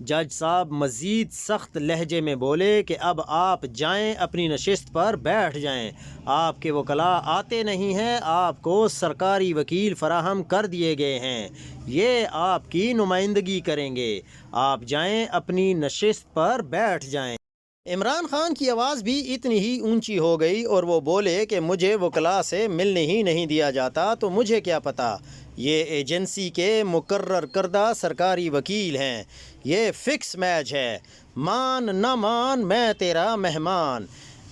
جج صاحب مزید سخت لہجے میں بولے کہ اب آپ جائیں اپنی نشست پر بیٹھ جائیں، آپ کے وکلاء آتے نہیں ہیں، آپ کو سرکاری وکیل فراہم کر دیے گئے ہیں، یہ آپ کی نمائندگی کریں گے، آپ جائیں اپنی نشست پر بیٹھ جائیں۔ عمران خان کی آواز بھی اتنی ہی اونچی ہو گئی اور وہ بولے کہ مجھے وکلاء سے ملنے ہی نہیں دیا جاتا تو مجھے کیا پتہ، یہ ایجنسی کے مقرر کردہ سرکاری وکیل ہیں، یہ فکس میچ ہے، مان نہ مان میں تیرا مہمان۔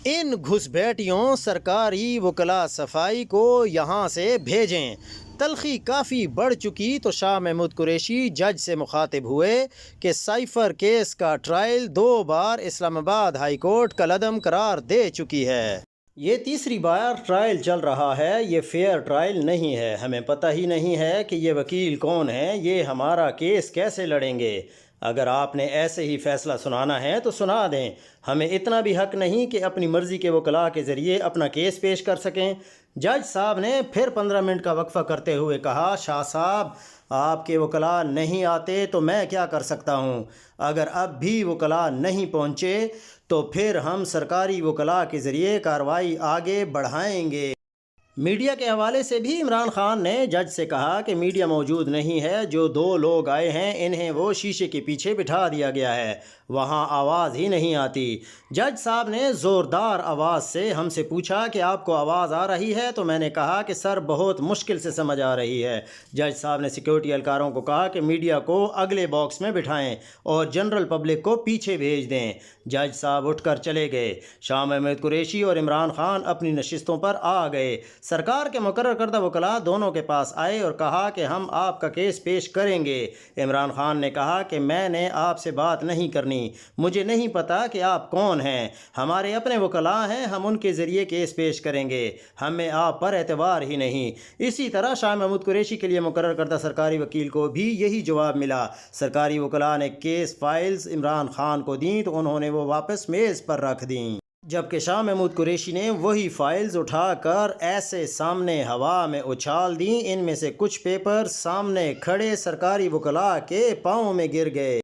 ان گھس بیٹیوں سرکاری وکلاء صفائی کو یہاں سے بھیجیں۔ تلخی کافی بڑھ چکی تو شاہ محمود قریشی جج سے مخاطب ہوئے کہ سائفر کیس کا ٹرائل 2 بار اسلام آباد ہائی کورٹ کالعدم قرار دے چکی ہے، یہ تیسری بار ٹرائل چل رہا ہے، یہ فیئر ٹرائل نہیں ہے، ہمیں پتہ ہی نہیں ہے کہ یہ وکیل کون ہیں، یہ ہمارا کیس کیسے لڑیں گے، اگر آپ نے ایسے ہی فیصلہ سنانا ہے تو سنا دیں، ہمیں اتنا بھی حق نہیں کہ اپنی مرضی کے وکلاء کے ذریعے اپنا کیس پیش کر سکیں۔ جج صاحب نے پھر 15 منٹ کا وقفہ کرتے ہوئے کہا، شاہ صاحب آپ کے وکلاء نہیں آتے تو میں کیا کر سکتا ہوں، اگر اب بھی وکلاء نہیں پہنچے تو پھر ہم سرکاری وکلاء کے ذریعے کارروائی آگے بڑھائیں گے۔ میڈیا کے حوالے سے بھی عمران خان نے جج سے کہا کہ میڈیا موجود نہیں ہے، جو 2 لوگ آئے ہیں انہیں وہ شیشے کے پیچھے بٹھا دیا گیا ہے، وہاں آواز ہی نہیں آتی۔ جج صاحب نے زوردار آواز سے ہم سے پوچھا کہ آپ کو آواز آ رہی ہے، تو میں نے کہا کہ سر بہت مشکل سے سمجھ آ رہی ہے۔ جج صاحب نے سیکیورٹی اہلکاروں کو کہا کہ میڈیا کو اگلے باکس میں بٹھائیں اور جنرل پبلک کو پیچھے بھیج دیں۔ جج صاحب اٹھ کر چلے گئے۔ شاہ محمود قریشی اور عمران خان اپنی نشستوں پر آ گئے۔ سرکار کے مقرر کردہ وکلاء دونوں کے پاس آئے اور کہا کہ ہم آپ کا کیس پیش کریں گے۔ عمران خان نے کہا کہ میں نے آپ سے بات نہیں کرنی، مجھے نہیں پتا کہ آپ کون ہیں، ہمارے اپنے وکلاء ہیں، ہم ان کے ذریعے کیس پیش کریں گے، ہمیں آپ پر اعتبار ہی نہیں۔ اسی طرح شاہ محمود قریشی کے لیے مقرر کردہ سرکاری وکیل کو بھی یہی جواب ملا۔ سرکاری وکلاء نے کیس فائلز عمران خان کو دیں تو انہوں نے وہ واپس میز پر رکھ دیں، جبکہ شاہ محمود قریشی نے وہی فائلز اٹھا کر ایسے سامنے ہوا میں اچھال دیں، ان میں سے کچھ پیپر سامنے کھڑے سرکاری وکلاء کے پاؤں میں گر گئے۔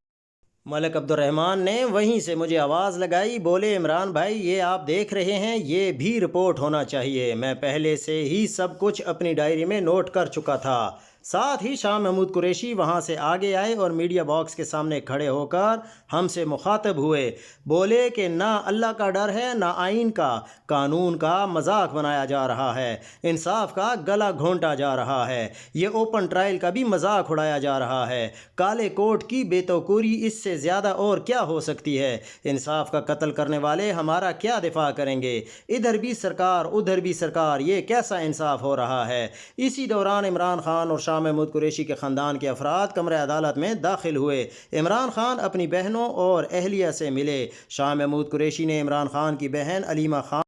ملک عبد الرحمن نے وہیں سے مجھے آواز لگائی، بولے عمران بھائی یہ آپ دیکھ رہے ہیں، یہ بھی رپورٹ ہونا چاہیے، میں پہلے سے ہی سب کچھ اپنی ڈائری میں نوٹ کر چکا تھا۔ ساتھ ہی شاہ محمود قریشی وہاں سے آگے آئے اور میڈیا باکس کے سامنے کھڑے ہو کر ہم سے مخاطب ہوئے، بولے کہ نہ اللہ کا ڈر ہے نہ آئین کا، قانون کا مذاق بنایا جا رہا ہے، انصاف کا گلا گھونٹا جا رہا ہے، یہ اوپن ٹرائل کا بھی مذاق اڑایا جا رہا ہے، کالے کوٹ کی بے توقوری اس سے زیادہ اور کیا ہو سکتی ہے، انصاف کا قتل کرنے والے ہمارا کیا دفاع کریں گے، ادھر بھی سرکار ادھر بھی سرکار، یہ کیسا انصاف ہو رہا ہے۔ اسی دوران عمران خان اور شاہ محمود قریشی کے خاندان کے افراد کمرہ عدالت میں داخل ہوئے۔ عمران خان اپنی بہنوں اور اہلیہ سے ملے۔ شاہ محمود قریشی نے عمران خان کی بہن علیمہ خان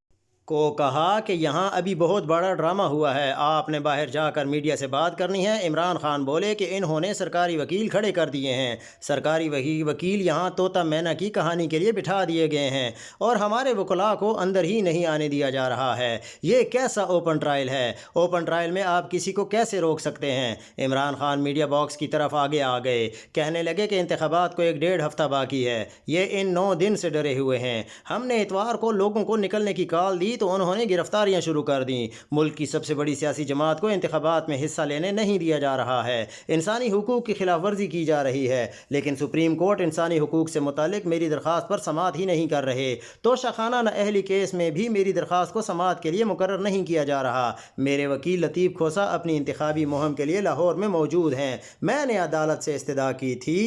کو کہا کہ یہاں ابھی بہت بڑا ڈرامہ ہوا ہے، آپ نے باہر جا کر میڈیا سے بات کرنی ہے۔ عمران خان بولے کہ انہوں نے سرکاری وکیل کھڑے کر دیے ہیں، سرکاری وکیل یہاں طوطا مینا کی کہانی کے لیے بٹھا دیے گئے ہیں اور ہمارے وکلاء کو اندر ہی نہیں آنے دیا جا رہا ہے، یہ کیسا اوپن ٹرائل ہے، اوپن ٹرائل میں آپ کسی کو کیسے روک سکتے ہیں۔ عمران خان میڈیا باکس کی طرف آگے آ گئے، کہنے لگے کہ انتخابات کو 1.5 ہفتہ باقی ہے، یہ ان 9 دن سے ڈرے ہوئے ہیں، ہم نے اتوار کو لوگوں کو نکلنے کی کال دی تو انہوں نے گرفتاریاں شروع کر دیں، ملک کی سب سے بڑی سیاسی جماعت کو انتخابات میں حصہ لینے نہیں دیا جا رہا ہے، انسانی حقوق کی خلاف ورزی کی جا رہی ہے، لیکن سپریم کورٹ انسانی حقوق سے متعلق میری درخواست پر سماعت ہی نہیں کر رہے، توشہ خانہ نااہلی کیس میں بھی میری درخواست کو سماعت کے لیے مقرر نہیں کیا جا رہا، میرے وکیل لطیف کھوسہ اپنی انتخابی مہم کے لیے لاہور میں موجود ہیں، میں نے عدالت سے استدعا کی تھی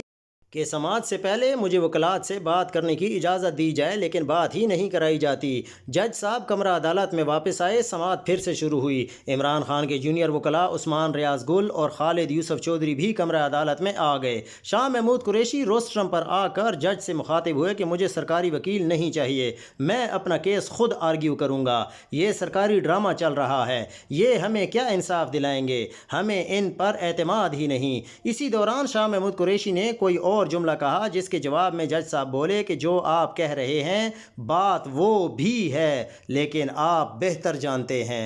کہ سماعت سے پہلے مجھے وکلات سے بات کرنے کی اجازت دی جائے، لیکن بات ہی نہیں کرائی جاتی۔ جج صاحب کمرہ عدالت میں واپس آئے، سماعت پھر سے شروع ہوئی۔ عمران خان کے جونیئر وکلاء عثمان ریاض گل اور خالد یوسف چودھری بھی کمرہ عدالت میں آ گئے۔ شاہ محمود قریشی روسٹرم پر آ کر جج سے مخاطب ہوئے کہ مجھے سرکاری وکیل نہیں چاہیے، میں اپنا کیس خود آرگیو کروں گا، یہ سرکاری ڈرامہ چل رہا ہے، یہ ہمیں کیا انصاف دلائیں گے، ہمیں ان پر اعتماد ہی نہیں۔ اسی دوران شاہ محمود قریشی نے کوئی اور جملہ کہا جس کے جواب میں جج صاحب بولے کہ جو آپ کہہ رہے ہیں بات وہ بھی ہے، لیکن آپ بہتر جانتے ہیں۔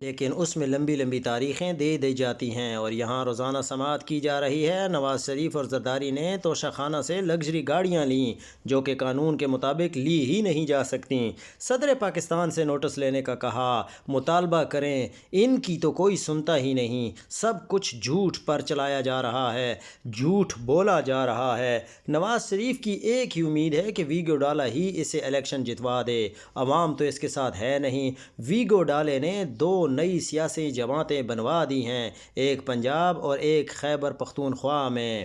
لیکن اس میں لمبی لمبی تاریخیں دے دی جاتی ہیں اور یہاں روزانہ سماعت کی جا رہی ہے۔ نواز شریف اور زرداری نے توشہ خانہ سے لگژری گاڑیاں لیں جو کہ قانون کے مطابق لی ہی نہیں جا سکتیں۔ صدر پاکستان سے نوٹس لینے کا کہا، مطالبہ کریں، ان کی تو کوئی سنتا ہی نہیں، سب کچھ جھوٹ پر چلایا جا رہا ہے، جھوٹ بولا جا رہا ہے۔ نواز شریف کی ایک ہی امید ہے کہ ویگو ڈالا ہی اسے الیکشن جتوا دے، عوام تو اس کے ساتھ ہے نہیں۔ ویگو ڈالے نے دو نئی سیاسی جماعتیں بنوا دی ہیں، ایک پنجاب اور ایک خیبر پختونخوا میں۔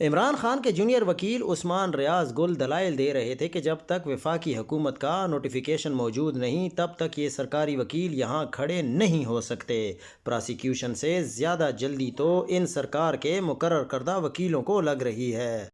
عمران خان کے جونیئر وکیل عثمان ریاض گل دلائل دے رہے تھے کہ جب تک وفاقی حکومت کا نوٹیفیکیشن موجود نہیں تب تک یہ سرکاری وکیل یہاں کھڑے نہیں ہو سکتے۔ پراسیکیوشن سے زیادہ جلدی تو ان سرکار کے مقرر کردہ وکیلوں کو لگ رہی ہے۔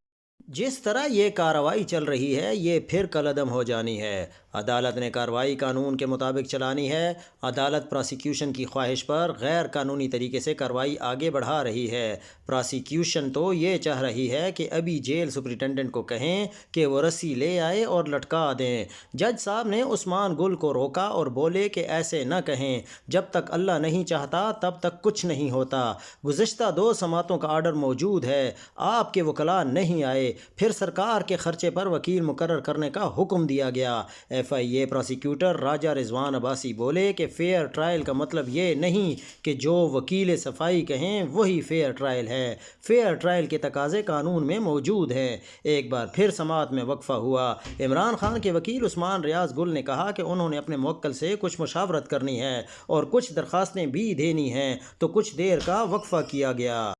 جس طرح یہ کارروائی چل رہی ہے یہ پھر کالعدم ہو جانی ہے۔ عدالت نے کارروائی قانون کے مطابق چلانی ہے۔ عدالت پراسیکیوشن کی خواہش پر غیر قانونی طریقے سے کارروائی آگے بڑھا رہی ہے۔ پراسیکیوشن تو یہ چاہ رہی ہے کہ ابھی جیل سپرنٹنڈنٹ کو کہیں کہ وہ رسی لے آئے اور لٹکا دیں۔ جج صاحب نے عثمان گل کو روکا اور بولے کہ ایسے نہ کہیں، جب تک اللہ نہیں چاہتا تب تک کچھ نہیں ہوتا۔ گزشتہ 2 سماعتوں کا آرڈر موجود ہے، آپ کے وکلاء نہیں آئے، پھر سرکار کے خرچے پر وکیل مقرر کرنے کا حکم دیا گیا۔ ایف آئی اے پراسیکیوٹر راجہ رضوان عباسی بولے کہ فیئر ٹرائل کا مطلب یہ نہیں کہ جو وکیل صفائی کہیں وہی فیئر ٹرائل ہے، فیئر ٹرائل کے تقاضے قانون میں موجود ہیں۔ ایک بار پھر سماعت میں وقفہ ہوا۔ عمران خان کے وکیل عثمان ریاض گل نے کہا کہ انہوں نے اپنے موکل سے کچھ مشاورت کرنی ہے اور کچھ درخواستیں بھی دینی ہیں، تو کچھ دیر کا وقفہ کیا گیا۔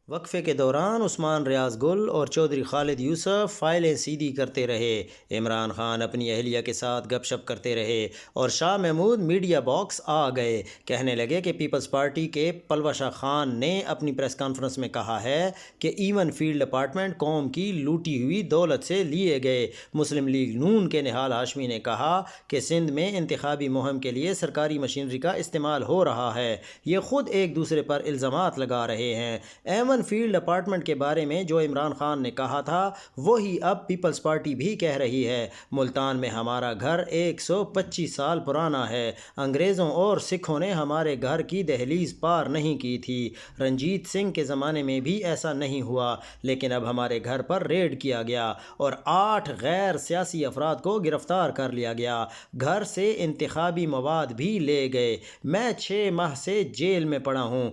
وقفے کے دوران عثمان ریاض گل اور چودھری خالد یوسف فائلیں سیدھی کرتے رہے، عمران خان اپنی اہلیہ کے ساتھ گپ شپ کرتے رہے اور شاہ محمود میڈیا باکس آ گئے۔ کہنے لگے کہ پیپلز پارٹی کے پلوہ شاہ خان نے اپنی پریس کانفرنس میں کہا ہے کہ ایون فیلڈ اپارٹمنٹ قوم کی لوٹی ہوئی دولت سے لیے گئے۔ مسلم لیگ نون کے نہال ہاشمی نے کہا کہ سندھ میں انتخابی مہم کے لیے سرکاری مشینری کا استعمال ہو رہا ہے، یہ خود ایک دوسرے پر الزامات لگا رہے ہیں۔ ایون فیلڈ اپارٹمنٹ کے بارے میں جو عمران خان نے کہا تھا وہی اب پیپلز پارٹی بھی کہہ رہی ہے۔ ملتان میں ہمارا گھر 125 سال پرانا ہے، انگریزوں اور سکھوں نے ہمارے گھر کی دہلیز پار نہیں کی تھی، رنجیت سنگھ کے زمانے میں بھی ایسا نہیں ہوا، لیکن اب ہمارے گھر پر ریڈ کیا گیا اور 8 غیر سیاسی افراد کو گرفتار کر لیا گیا، گھر سے انتخابی مواد بھی لے گئے، میں 6 ماہ سے جیل میں پڑا ہوں۔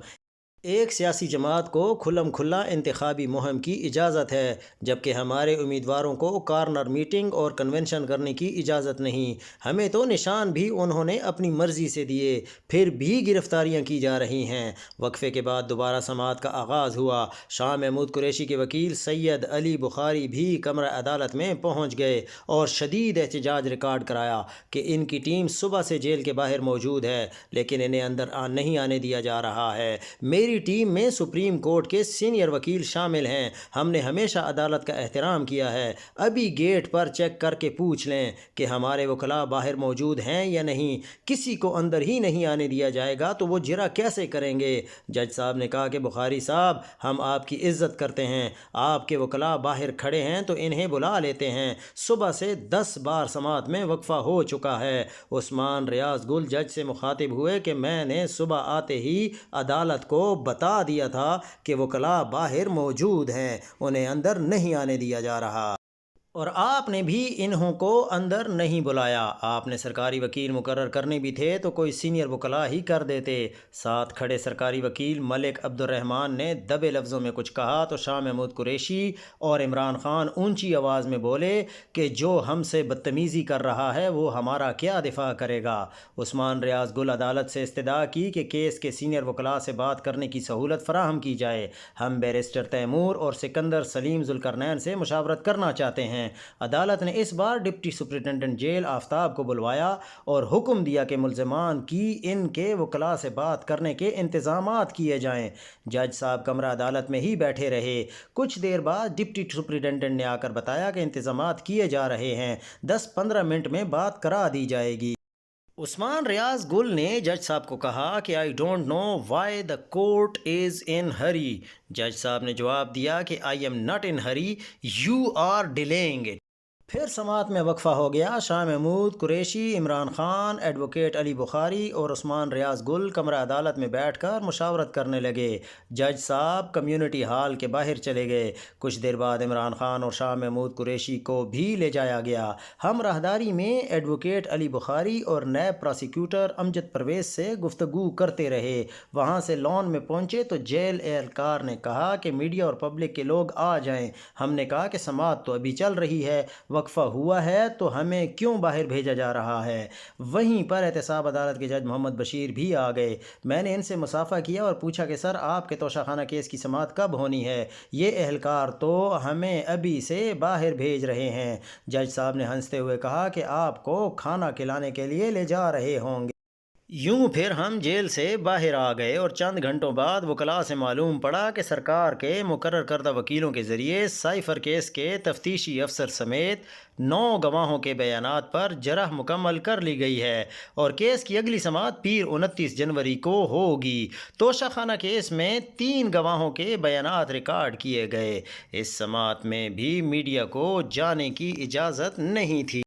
ایک سیاسی جماعت کو کھلم کھلا انتخابی مہم کی اجازت ہے، جبکہ ہمارے امیدواروں کو کارنر میٹنگ اور کنونشن کرنے کی اجازت نہیں۔ ہمیں تو نشان بھی انہوں نے اپنی مرضی سے دیے، پھر بھی گرفتاریاں کی جا رہی ہیں۔ وقفے کے بعد دوبارہ سماعت کا آغاز ہوا۔ شاہ محمود قریشی کے وکیل سید علی بخاری بھی کمرہ عدالت میں پہنچ گئے اور شدید احتجاج ریکارڈ کرایا کہ ان کی ٹیم صبح سے جیل کے باہر موجود ہے لیکن انہیں اندر نہیں آنے دیا جا رہا ہے۔ میری ٹیم میں سپریم کورٹ کے سینئر وکیل شامل ہیں، ہم نے ہمیشہ عدالت کا احترام کیا ہے، ابھی گیٹ پر چیک کر کے پوچھ لیں کہ ہمارے وکلاء باہر موجود ہیں یا نہیں، کسی کو اندر ہی نہیں آنے دیا جائے گا تو وہ جرا کیسے کریں گے؟ جج صاحب نے کہا کہ بخاری صاحب ہم آپ کی عزت کرتے ہیں، آپ کے وکلاء باہر کھڑے ہیں تو انہیں بلا لیتے ہیں، صبح سے 10 بار سماعت میں وقفہ ہو چکا ہے۔ عثمان ریاض گل جج سے مخاطب ہوئے کہ میں نے صبح آتے ہی عدالت کو بتا دیا تھا کہ وکلاء باہر موجود ہیں، انہیں اندر نہیں آنے دیا جا رہا، اور آپ نے بھی انہوں کو اندر نہیں بلایا، آپ نے سرکاری وکیل مقرر کرنے بھی تھے تو کوئی سینئر وکلاء ہی کر دیتے۔ ساتھ کھڑے سرکاری وکیل ملک عبد الرحمن نے دبے لفظوں میں کچھ کہا تو شاہ محمود قریشی اور عمران خان اونچی آواز میں بولے کہ جو ہم سے بدتمیزی کر رہا ہے وہ ہمارا کیا دفاع کرے گا۔ عثمان ریاض گل عدالت سے استدعا کی کہ کیس کے سینئر وکلاء سے بات کرنے کی سہولت فراہم کی جائے، ہم بیرسٹر تیمور اور سکندر سلیم ذوالقرنین سے مشاورت کرنا چاہتے ہیں۔ عدالت نے اس بار ڈپٹی سپرنٹنڈنٹ جیل آفتاب کو بلوایا اور حکم دیا کہ ملزمان کی ان کے وکلاء سے بات کرنے کے انتظامات کیے جائیں۔ جج صاحب کمرہ عدالت میں ہی بیٹھے رہے۔ کچھ دیر بعد ڈپٹی سپرنٹنڈنٹ نے آ کر بتایا کہ انتظامات کیے جا رہے ہیں، 10-15 منٹ میں بات کرا دی جائے گی۔ عثمان ریاض گل نے جج صاحب کو کہا کہ I don't know why the court is in hurry. جج صاحب نے جواب دیا کہ I am not in hurry, you are delaying it. پھر سماعت میں وقفہ ہو گیا۔ شاہ محمود قریشی، عمران خان، ایڈوکیٹ علی بخاری اور عثمان ریاض گل کمرہ عدالت میں بیٹھ کر مشاورت کرنے لگے۔ جج صاحب کمیونٹی ہال کے باہر چلے گئے۔ کچھ دیر بعد عمران خان اور شاہ محمود قریشی کو بھی لے جایا گیا۔ ہم راہداری میں ایڈوکیٹ علی بخاری اور نیب پراسیکیوٹر امجد پرویز سے گفتگو کرتے رہے۔ وہاں سے لان میں پہنچے تو جیل اہلکار نے کہا کہ میڈیا اور پبلک کے لوگ آ جائیں۔ ہم نے کہا کہ سماعت تو ابھی چل رہی ہے، وقفہ ہوا ہے تو ہمیں کیوں باہر بھیجا جا رہا ہے؟ وہیں پر احتساب عدالت کے جج محمد بشیر بھی آ گئے۔ میں نے ان سے مصافحہ کیا اور پوچھا کہ سر، آپ کے توشہ خانہ کیس کی سماعت کب ہونی ہے؟ یہ اہلکار تو ہمیں ابھی سے باہر بھیج رہے ہیں۔ جج صاحب نے ہنستے ہوئے کہا کہ آپ کو کھانا کھلانے کے لیے لے جا رہے ہوں گے۔ یوں پھر ہم جیل سے باہر آ گئے اور چند گھنٹوں بعد وکلاء سے معلوم پڑا کہ سرکار کے مقرر کردہ وکیلوں کے ذریعے سائفر کیس کے تفتیشی افسر سمیت 9 گواہوں کے بیانات پر جرح مکمل کر لی گئی ہے اور کیس کی اگلی سماعت پیر 29 جنوری کو ہوگی۔ توشہ خانہ کیس میں 3 گواہوں کے بیانات ریکارڈ کیے گئے۔ اس سماعت میں بھی میڈیا کو جانے کی اجازت نہیں تھی۔